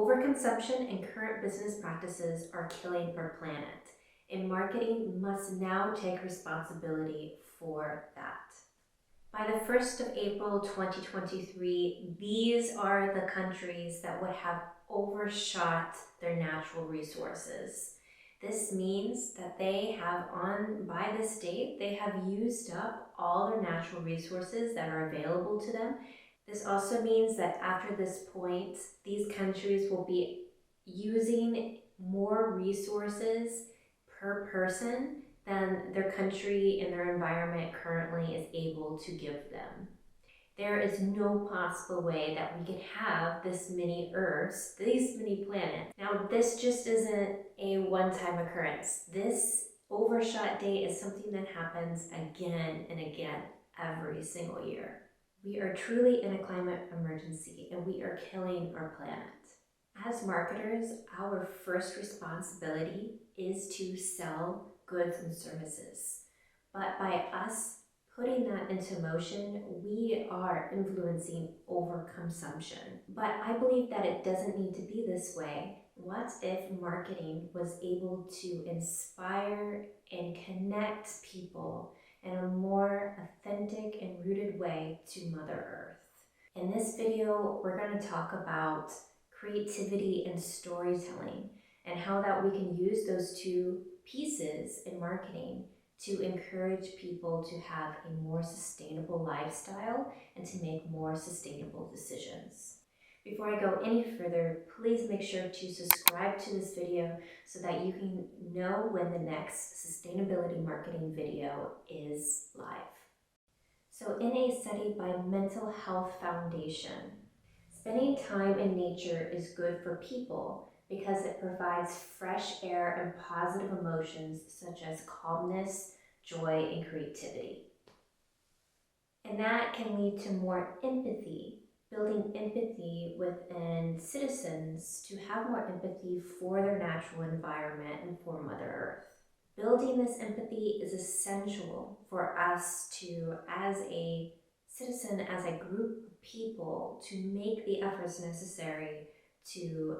Overconsumption and current business practices are killing our planet, and marketing must now take responsibility for that. By the 1st of April 2023, these are the countries that would have overshot their natural resources. This means that by this date, they have used up all their natural resources that are available to them. This also means that after this point, these countries will be using more resources per person than their country and their environment currently is able to give them. There is no possible way that we could have this many Earths, these many planets. Now, this just isn't a one-time occurrence. This overshot date is something that happens again and again every single year. We are truly in a climate emergency and we are killing our planet. As marketers, our first responsibility is to sell goods and services. But by us putting that into motion, we are influencing overconsumption. But I believe that it doesn't need to be this way. What if marketing was able to inspire and connect people in a more authentic and rooted way to Mother Earth? In this video, we're going to talk about creativity and storytelling and how that we can use those two pieces in marketing to encourage people to have a more sustainable lifestyle and to make more sustainable decisions. Before I go any further, please make sure to subscribe to this video so that you can know when the next sustainability marketing video is live. So in a study by Mental Health Foundation, spending time in nature is good for people because it provides fresh air and positive emotions such as calmness, joy, and creativity. And that can lead to more empathy, building empathy within citizens to have more empathy for their natural environment and for Mother Earth. Building this empathy is essential for us to, as a citizen, as a group of people, to make the efforts necessary to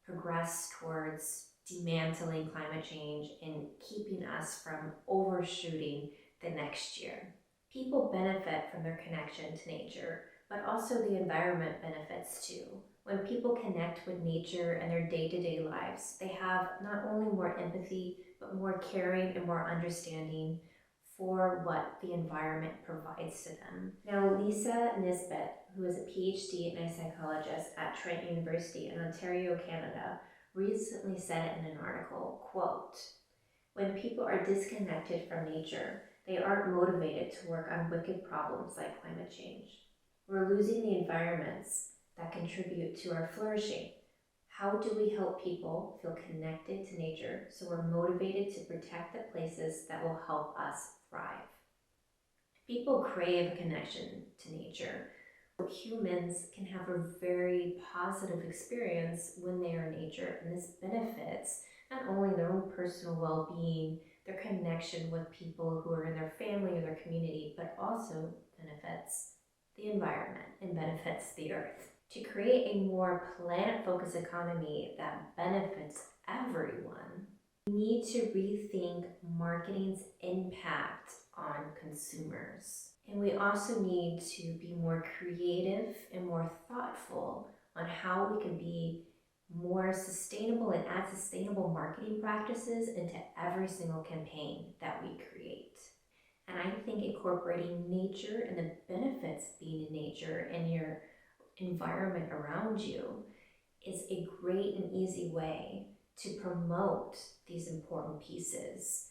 progress towards dismantling climate change and keeping us from overshooting the next year. People benefit from their connection to nature, but also the environment benefits too. When people connect with nature in their day-to-day lives, they have not only more empathy, but more caring and more understanding for what the environment provides to them. Now, Lisa Nisbet, who is a PhD and a psychologist at Trent University in Ontario, Canada, recently said in an article, quote, "When people are disconnected from nature, they aren't motivated to work on wicked problems like climate change. We're losing the environments that contribute to our flourishing. How do we help people feel connected to nature so we're motivated to protect the places that will help us thrive?" People crave a connection to nature. Humans can have a very positive experience when they are in nature, and this benefits not only their own personal well-being, their connection with people who are in their family or their community, but also benefits the environment and benefits the earth. To create a more planet-focused economy that benefits everyone, we need to rethink marketing's impact on consumers. And we also need to be more creative and more thoughtful on how we can be more sustainable and add sustainable marketing practices into every single campaign that we create. And I think incorporating nature and the benefits of being in nature and your environment around you is a great and easy way to promote these important pieces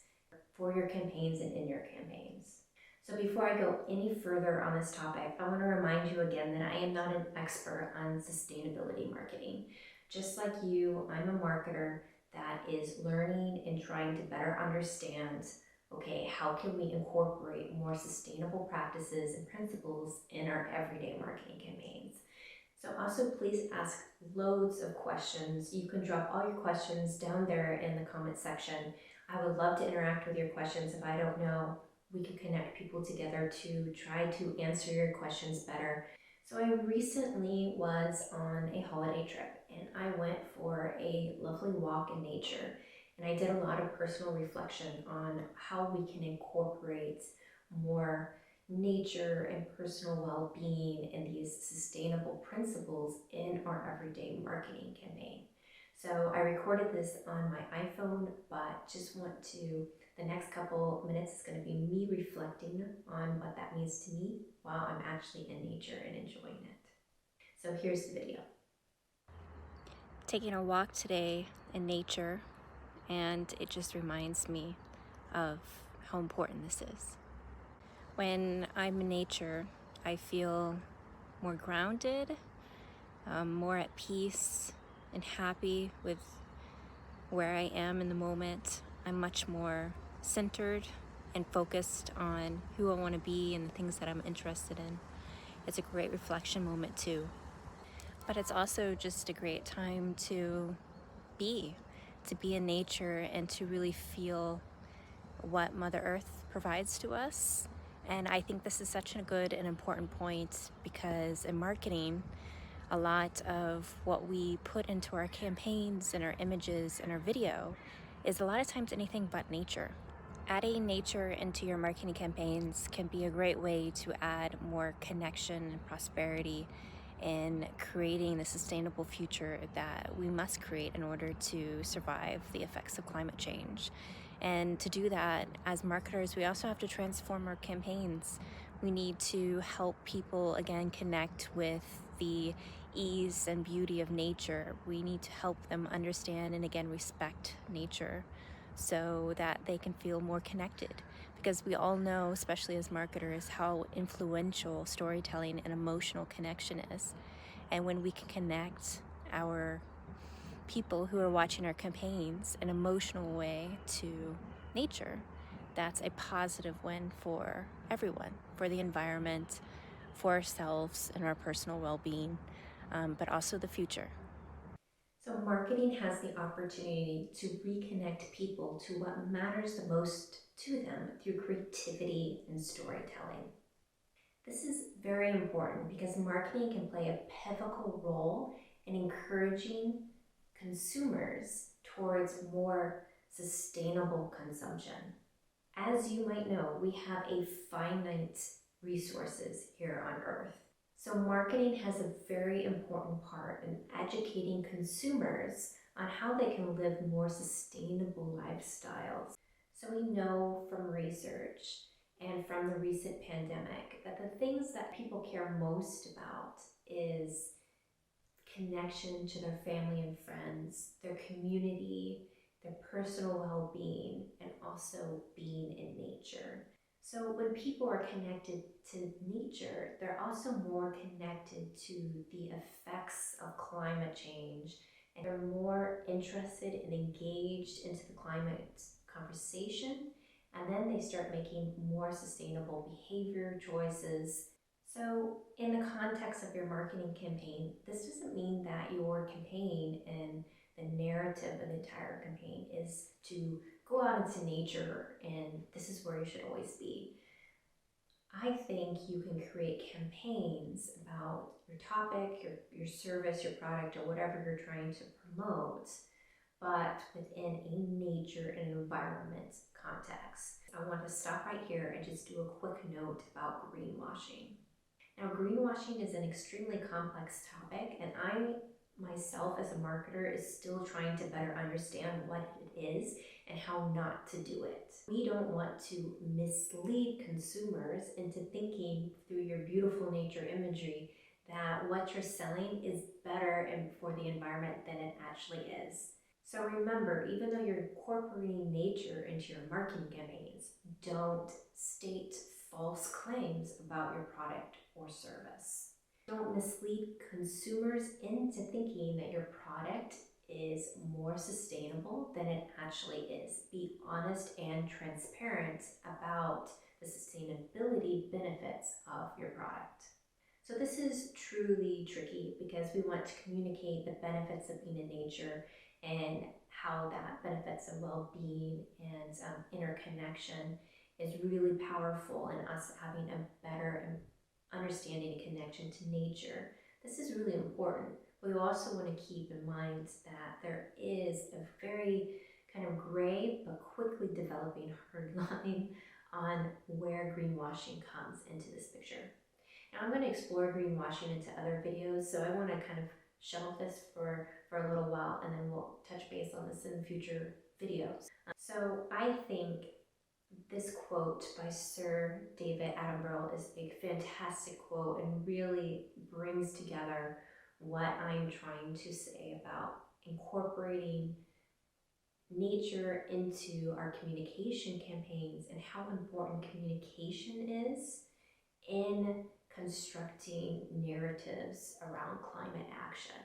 for your campaigns and in your campaigns. So before I go any further on this topic, I want to remind you again that I am not an expert on sustainability marketing. Just like you, I'm a marketer that is learning and trying to better understand, okay, how can we incorporate more sustainable practices and principles in our everyday marketing campaigns? So also please ask loads of questions. You can drop all your questions down there in the comment section. I would love to interact with your questions. If I don't know, we can connect people together to try to answer your questions better. So I recently was on a holiday trip and I went for a lovely walk in nature. And I did a lot of personal reflection on how we can incorporate more nature and personal well-being and these sustainable principles in our everyday marketing campaign. So I recorded this on my iPhone, but just want to, the next couple minutes is going to be me reflecting on what that means to me while I'm actually in nature and enjoying it. So here's the video. Taking a walk today in nature, and it just reminds me of how important this is. When I'm in nature, I feel more grounded, more at peace, and happy with where I am in the moment. I'm much more centered and focused on who I want to be and the things that I'm interested in. It's a great reflection moment too. But it's also just a great time be, to be in nature and to really feel what Mother Earth provides to us. And I think this is such a good and important point because in marketing, a lot of what we put into our campaigns and our images and our video is a lot of times anything but nature. Adding nature into your marketing campaigns can be a great way to add more connection and prosperity in creating the sustainable future that we must create in order to survive the effects of climate change. And to do that, as marketers, we also have to transform our campaigns. We need to help people, again, connect with the ease and beauty of nature. We need to help them understand and, again, respect nature so that they can feel more connected. Because we all know, especially as marketers, how influential storytelling and emotional connection is. And when we can connect our people who are watching our campaigns an emotional way to nature, that's a positive win for everyone, for the environment, for ourselves and our personal well-being, but also the future. So marketing has the opportunity to reconnect people to what matters the most to them through creativity and storytelling. This is very important because marketing can play a pivotal role in encouraging consumers towards more sustainable consumption. As you might know, we have a finite resources here on Earth. So marketing has a very important part in educating consumers on how they can live more sustainable lifestyles. So we know from research and from the recent pandemic that the things that people care most about is connection to their family and friends, their community, their personal well-being, and also being in nature. So when people are connected to nature, they're also more connected to the effects of climate change, and they're more interested and engaged into the climate conversation, and then they start making more sustainable behavior choices. So in the context of your marketing campaign, this doesn't mean that your campaign and the narrative of the entire campaign is to go out into nature and this is where you should always be. I think you can create campaigns about your topic, your service, your product, or whatever you're trying to promote, but within a nature and environment context. I want to stop right here and just do a quick note about greenwashing. Now, greenwashing is an extremely complex topic, and I myself as a marketer is still trying to better understand what it is and how not to do it. We don't want to mislead consumers into thinking through your beautiful nature imagery that what you're selling is better and for the environment than it actually is. So remember, even though you're incorporating nature into your marketing campaigns, don't state false claims about your product or service. Don't mislead consumers into thinking that your product is more sustainable than it actually is. Be honest and transparent about the sustainability benefits of your product. So this is truly tricky because we want to communicate the benefits of being in nature and how that benefits of well-being and interconnection is really powerful in us having a better understanding and connection to nature. This is really important, but we also want to keep in mind that there is a very kind of gray but quickly developing hard line on where greenwashing comes into this picture. Now I'm going to explore greenwashing into other videos, so I want to kind of shelve this for a little while, and then we'll touch base on this in future videos. So I think this quote by Sir David Attenborough is a fantastic quote and really brings together what I'm trying to say about incorporating nature into our communication campaigns and how important communication is in constructing narratives around climate action.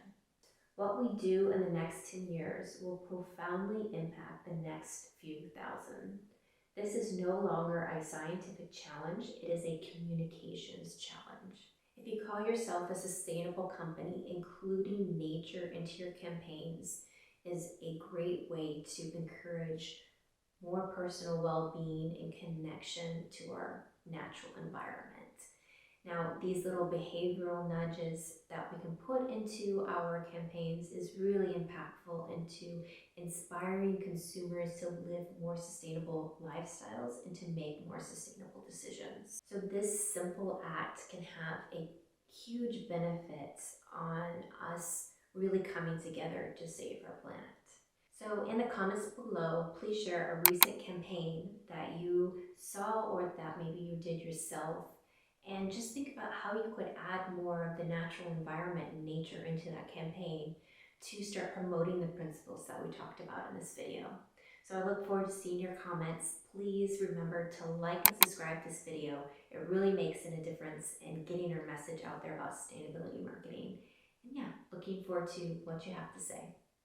What we do in the next 10 years will profoundly impact the next few thousand. This is no longer a scientific challenge, it is a communications challenge. If you call yourself a sustainable company, including nature into your campaigns is a great way to encourage more personal well-being and connection to our natural environment. Now, these little behavioral nudges that we can put into our campaigns is really impactful into inspiring consumers to live more sustainable lifestyles and to make more sustainable decisions. So this simple act can have a huge benefit on us really coming together to save our planet. So in the comments below, please share a recent campaign that you saw or that maybe you did yourself. And just think about how you could add more of the natural environment and nature into that campaign to start promoting the principles that we talked about in this video. So I look forward to seeing your comments. Please remember to like and subscribe to this video. It really makes a difference in getting our message out there about sustainability marketing. And yeah, looking forward to what you have to say.